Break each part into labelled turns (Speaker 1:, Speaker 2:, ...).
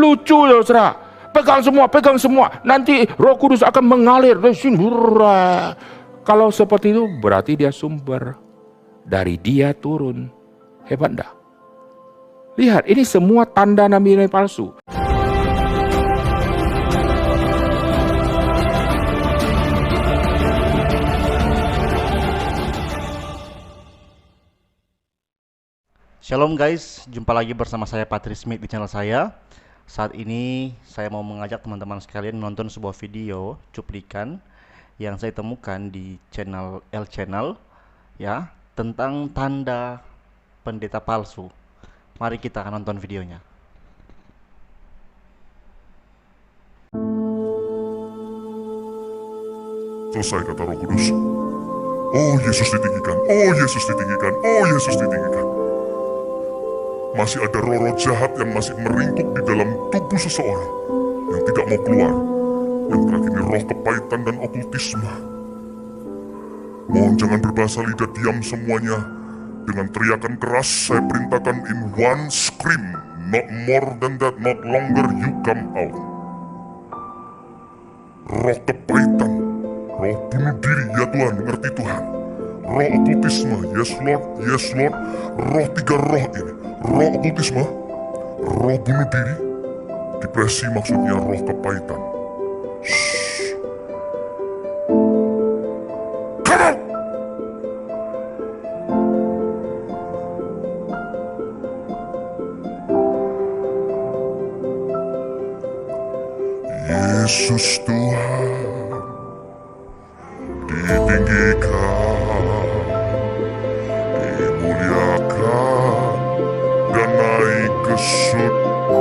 Speaker 1: Lucu ya saudara. Pegang semua. Nanti Roh Kudus akan mengalir dari sini. Kalau seperti itu berarti dia sumber. Dari dia turun. Hebat enggak? Lihat, ini semua tanda nabi-nabi palsu.
Speaker 2: Shalom guys, jumpa lagi bersama saya Patrick Smith di channel saya. Saat ini saya mau mengajak teman-teman sekalian menonton sebuah video cuplikan yang saya temukan di channel L Channel ya, tentang tanda pendeta palsu. Mari kita akan nonton videonya.
Speaker 3: Selesai, kata Roh Kudus. Oh, Yesus ditinggikan. Oh, Yesus ditinggikan. Oh, Yesus ditinggikan. Masih ada roh-roh jahat yang masih meringkuk di dalam tubuh seseorang yang tidak mau keluar. Yang terakhir ini roh kepahitan dan okultisme. Mohon jangan berbahasa lidah, diam semuanya. Dengan teriakan keras saya perintahkan in one scream, not more than that, not longer, you come out. Roh kepahitan, roh bunuh diri, ya Tuhan, ngerti Tuhan. Roh okultisme, yes Lord, yes Lord. Roh tiga roh ini, roh okultisme, roh bunuh diri, depresi maksudnya roh kepahitan. Shh. Come out! Yesus Tuhan ditinggikan, dimuliakan, dan naik ke surga.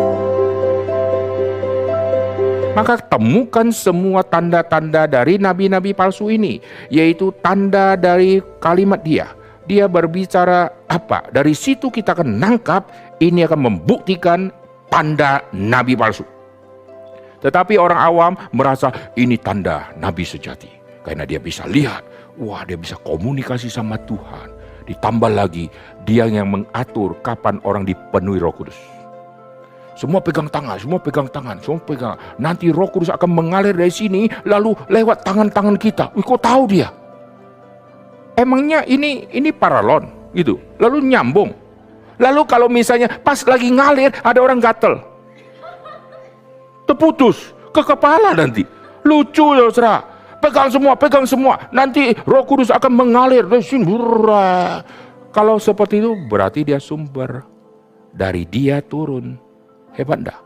Speaker 1: Maka temukan semua tanda-tanda dari nabi-nabi palsu ini, yaitu tanda dari kalimat dia. Dia berbicara apa? Dari situ kita akan nangkap, ini akan membuktikan tanda nabi palsu. Tetapi orang awam merasa ini tanda nabi sejati. Karena dia bisa lihat, wah dia bisa komunikasi sama Tuhan. Ditambah lagi, dia yang mengatur kapan orang dipenuhi Roh Kudus. Semua pegang tangan, semua pegang. Nanti Roh Kudus akan mengalir dari sini, lalu lewat tangan-tangan kita. Wih, kok tahu dia? Emangnya ini paralon gitu. Lalu nyambung. Lalu kalau misalnya pas lagi ngalir ada orang gatel, terputus ke kepala nanti. Lucu ya saudara. Pegang semua. Nanti Roh Kudus akan mengalir dari sini. Kalau seperti itu berarti dia sumber. Dari dia turun. Hebat enggak?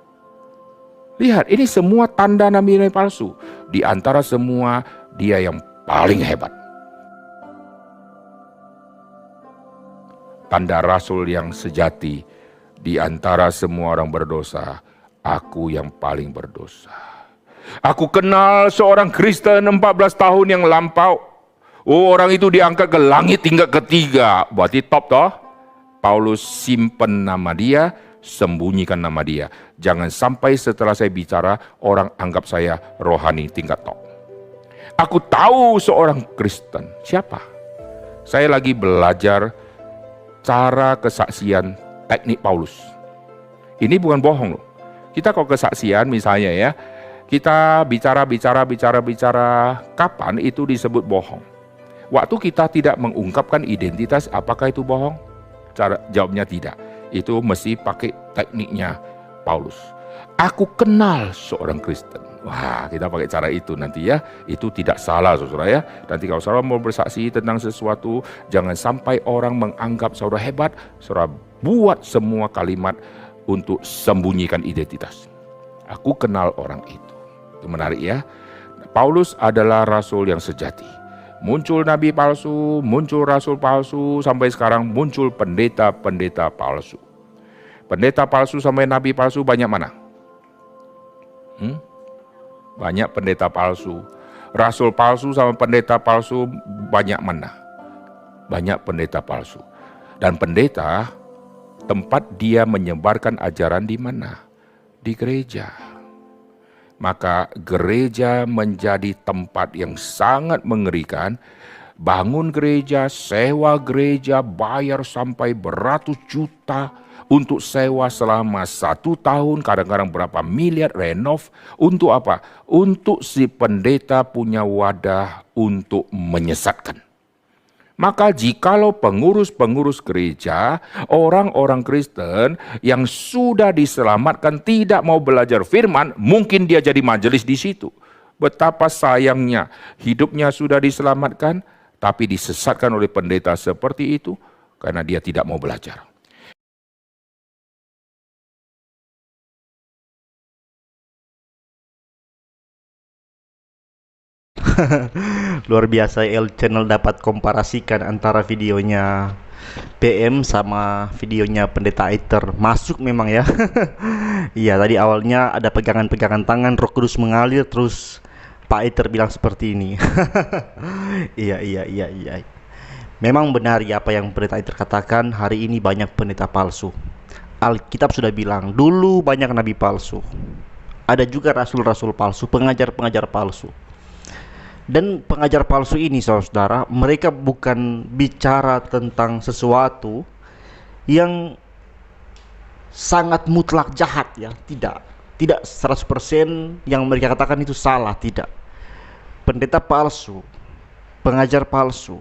Speaker 1: Lihat, ini semua tanda nabi-nabi palsu. Di antara semua, dia yang paling hebat. Tanda rasul yang sejati. Di antara semua orang berdosa, aku yang paling berdosa. Aku kenal seorang Kristen 14 tahun yang lampau. Oh, orang itu diangkat ke langit tingkat ketiga. Berarti top toh. Paulus simpen nama dia, sembunyikan nama dia. Jangan sampai setelah saya bicara, orang anggap saya rohani tingkat top. Aku tahu seorang Kristen. Siapa? Saya lagi belajar cara kesaksian teknik Paulus. Ini bukan bohong loh. Kita kalau kesaksian misalnya ya, kita bicara, kapan itu disebut bohong? Waktu kita tidak mengungkapkan identitas, apakah itu bohong? Jawabnya tidak. Itu mesti pakai tekniknya Paulus. Aku kenal seorang Kristen. Wah, kita pakai cara itu nanti ya. Itu tidak salah saudara ya. Nanti kalau saudara mau bersaksi tentang sesuatu, jangan sampai orang menganggap saudara hebat. Saudara buat semua kalimat untuk sembunyikan identitas. Aku kenal orang itu. Itu menarik ya. Paulus adalah rasul yang sejati. Muncul nabi palsu, muncul rasul palsu, sampai sekarang muncul pendeta-pendeta palsu. Pendeta palsu sampai nabi palsu banyak mana? Banyak pendeta palsu. Rasul palsu sama pendeta palsu banyak mana? Banyak pendeta palsu. Dan pendeta, tempat dia menyebarkan ajaran di mana? Di gereja. Maka gereja menjadi tempat yang sangat mengerikan. Bangun gereja, sewa gereja, bayar sampai beratus juta untuk sewa selama 1 tahun, kadang-kadang berapa miliar renov. Untuk apa? Untuk si pendeta punya wadah untuk menyesatkan. Maka jikalau pengurus-pengurus gereja, orang-orang Kristen yang sudah diselamatkan tidak mau belajar firman, mungkin dia jadi majelis di situ. Betapa sayangnya hidupnya sudah diselamatkan, tapi disesatkan oleh pendeta seperti itu karena dia tidak mau belajar.
Speaker 2: Luar biasa, El Channel dapat komparasikan antara videonya PM sama videonya pendeta Aether. Masuk memang ya. Iya, tadi awalnya ada pegangan-pegangan tangan, Roh Kudus mengalir, terus Pak Aether bilang seperti ini. Iya. Memang benar ya apa yang pendeta Aether katakan, hari ini banyak pendeta palsu. Alkitab sudah bilang, dulu banyak nabi palsu. Ada juga rasul-rasul palsu, pengajar-pengajar palsu. Dan pengajar palsu ini, saudara, mereka bukan bicara tentang sesuatu yang sangat mutlak jahat ya, tidak 100% yang mereka katakan itu salah, tidak. Pendeta palsu, pengajar palsu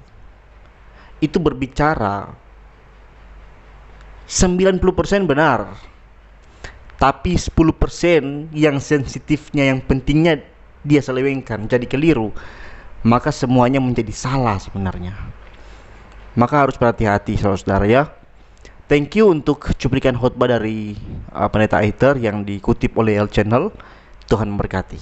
Speaker 2: itu berbicara 90% benar, tapi 10% yang sensitifnya, yang pentingnya dia selewengkan, jadi keliru, maka semuanya menjadi salah sebenarnya. Maka harus berhati-hati saudara ya. Thank you untuk cuplikan khotbah dari pendeta Aether yang dikutip oleh El Channel. Tuhan memberkati.